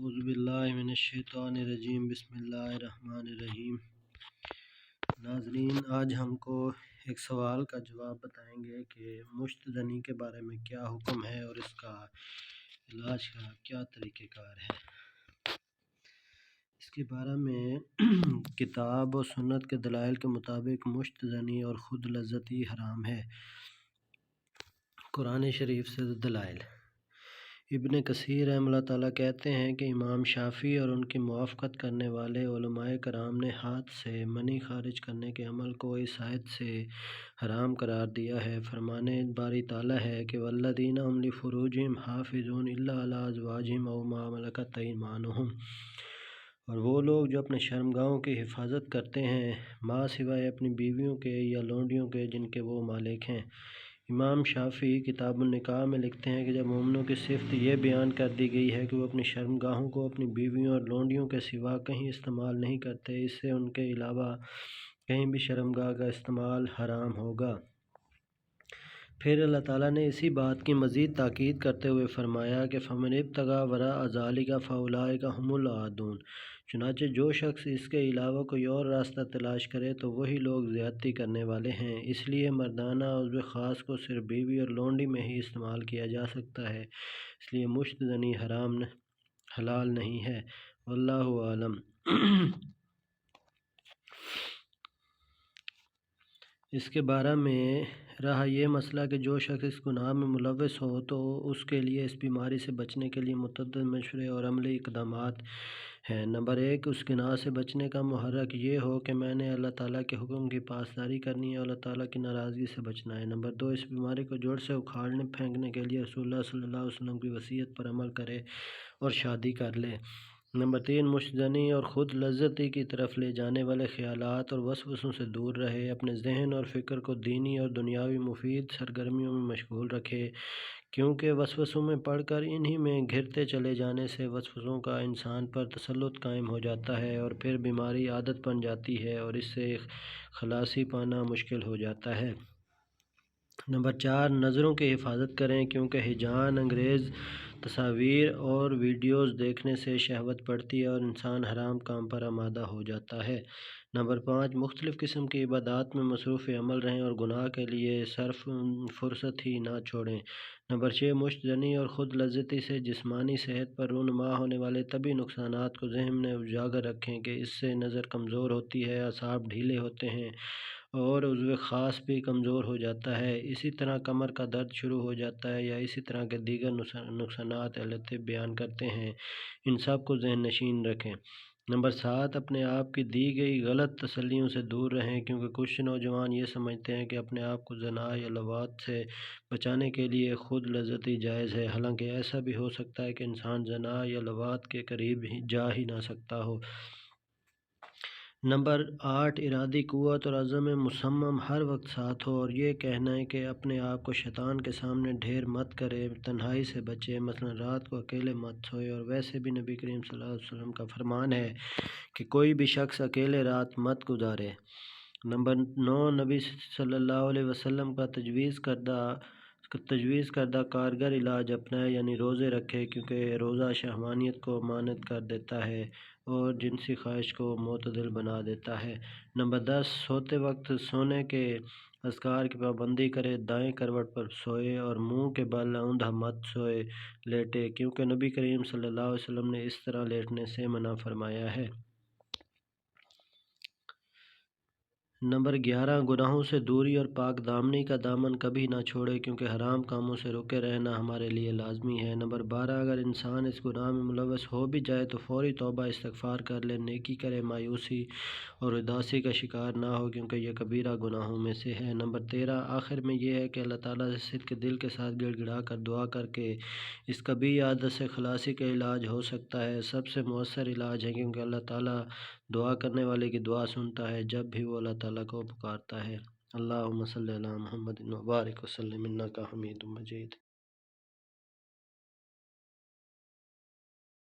اعوذ باللہ من الشیطان الرجیم بسم اللہ الرحمن الرحیم۔ ناظرین، آج ہم کو ایک سوال کا جواب بتائیں گے کہ مشت زنی کے بارے میں کیا حکم ہے اور اس کا علاج کا کیا طریقہ کار ہے۔ اس کے بارے میں کتاب و سنت کے دلائل کے مطابق مشت زنی اور خود لذتی حرام ہے۔ قرآن شریف سے دلائل۔ ابن کثیر رحمہ اللہ تعالیٰ کہتے ہیں کہ امام شافعی اور ان کی موافقت کرنے والے علماء کرام نے ہاتھ سے منی خارج کرنے کے عمل کو اس آیت سے حرام قرار دیا ہے۔ فرمان باری تعالیٰ ہے کہ والذین هم لفروجہم حافظون الا علی ازواجہم او ما ملکت ایمانہم، اور وہ لوگ جو اپنے شرمگاہوں کی حفاظت کرتے ہیں ما سوائے اپنی بیویوں کے یا لونڈیوں کے جن کے وہ مالک ہیں۔ امام شافعی کتاب النکاح میں لکھتے ہیں کہ جب مومنوں کی صفت یہ بیان کر دی گئی ہے کہ وہ اپنی شرمگاہوں کو اپنی بیویوں اور لونڈیوں کے سوا کہیں استعمال نہیں کرتے، اس سے ان کے علاوہ کہیں بھی شرمگاہ کا استعمال حرام ہوگا۔ پھر اللہ تعالیٰ نے اسی بات کی مزید تاکید کرتے ہوئے فرمایا کہ فَمَنِ ابْتَغَىٰ وَرَاءَ ذَٰلِكَ فَأُولَٰئِكَ هُمُ الْعَادُونَ، چنانچہ جو شخص اس کے علاوہ کوئی اور راستہ تلاش کرے تو وہی لوگ زیادتی کرنے والے ہیں۔ اس لیے مردانہ عضو خاص کو صرف بیوی اور لونڈی میں ہی استعمال کیا جا سکتا ہے، اس لیے مشت زنی حلال نہیں ہے۔ واللہ عالم۔ اس کے بارے میں رہا یہ مسئلہ کہ جو شخص اس گناہ میں ملوث ہو تو اس کے لیے اس بیماری سے بچنے کے لیے متعدد مشورے اور عملی اقدامات ہیں۔ نمبر 1، اس گناہ سے بچنے کا محرک یہ ہو کہ میں نے اللہ تعالیٰ کے حکم کی پاسداری کرنی ہے اور اللہ تعالیٰ کی ناراضگی سے بچنا ہے۔ نمبر 2، اس بیماری کو جڑ سے اکھاڑنے پھینکنے کے لیے رسول اللہ صلی اللہ علیہ وسلم کی وصیت پر عمل کرے اور شادی کر لے۔ نمبر 3، مشت زنی اور خود لذتی کی طرف لے جانے والے خیالات اور وسوسوں سے دور رہے، اپنے ذہن اور فکر کو دینی اور دنیاوی مفید سرگرمیوں میں مشغول رکھے، کیونکہ وسوسوں میں پڑ کر انہی میں گھرتے چلے جانے سے وسوسوں کا انسان پر تسلط قائم ہو جاتا ہے اور پھر بیماری عادت بن جاتی ہے اور اس سے خلاصی پانا مشکل ہو جاتا ہے۔ نمبر 4، نظروں کی حفاظت کریں، کیونکہ ہیجان انگیز تصاویر اور ویڈیوز دیکھنے سے شہوت بڑھتی ہے اور انسان حرام کام پر آمادہ ہو جاتا ہے۔ نمبر 5، مختلف قسم کی عبادات میں مصروف عمل رہیں اور گناہ کے لیے صرف فرصت ہی نہ چھوڑیں۔ نمبر 6، مشت زنی اور خود لذتی سے جسمانی صحت پر رونما ہونے والے طبعی نقصانات کو ذہن میں اجاگر رکھیں کہ اس سے نظر کمزور ہوتی ہے، اعصاب ڈھیلے ہوتے ہیں اور عضو خاص بھی کمزور ہو جاتا ہے، اسی طرح کمر کا درد شروع ہو جاتا ہے یا اسی طرح کے دیگر نقصانات اہل طب بیان کرتے ہیں، ان سب کو ذہن نشین رکھیں۔ نمبر 7، اپنے آپ کی دی گئی غلط تسلیوں سے دور رہیں، کیونکہ کچھ نوجوان یہ سمجھتے ہیں کہ اپنے آپ کو زنا یا لواط سے بچانے کے لیے خود لذتی جائز ہے، حالانکہ ایسا بھی ہو سکتا ہے کہ انسان زنا یا لواط کے قریب جا ہی نہ سکتا ہو۔ نمبر 8، ارادی قوت اور عزم مصمم ہر وقت ساتھ ہو، اور یہ کہنا ہے کہ اپنے آپ کو شیطان کے سامنے ڈھیر مت کرے، تنہائی سے بچے، مثلا رات کو اکیلے مت سوئے، اور ویسے بھی نبی کریم صلی اللہ علیہ وسلم کا فرمان ہے کہ کوئی بھی شخص اکیلے رات مت گزارے۔ نمبر 9، نبی صلی اللہ علیہ وسلم کا تجویز کردہ کارگر علاج اپنائے، یعنی روزے رکھے، کیونکہ روزہ شہوانیت کو مانع کر دیتا ہے اور جنسی خواہش کو معتدل بنا دیتا ہے۔ نمبر 10، سوتے وقت سونے کے اذکار کی پابندی کرے، دائیں کروٹ پر سوئے اور منہ کے بل اوندھا مت سوئے لیٹے، کیونکہ نبی کریم صلی اللہ علیہ وسلم نے اس طرح لیٹنے سے منع فرمایا ہے۔ نمبر 11، گناہوں سے دوری اور پاک دامنی کا دامن کبھی نہ چھوڑے، کیونکہ حرام کاموں سے رکے رہنا ہمارے لیے لازمی ہے۔ نمبر 12، اگر انسان اس گناہ میں ملوث ہو بھی جائے تو فوری توبہ استغفار کر لے، نیکی کرے، مایوسی اور اداسی کا شکار نہ ہو، کیونکہ یہ کبیرہ گناہوں میں سے ہے۔ نمبر 13، آخر میں یہ ہے کہ اللہ تعالیٰ سے صدق دل کے ساتھ گڑ گڑا کر دعا کر کے اس کبیرہ عادت سے خلاصی کا علاج ہو سکتا ہے، سب سے مؤثر علاج ہے، کیونکہ اللہ تعالیٰ دعا کرنے والے کی دعا سنتا ہے جب بھی وہ اللہ تعالیٰ کو پکارتا ہے۔ اللہم صلی علی محمد وبارک وسلم انک حمید مجید۔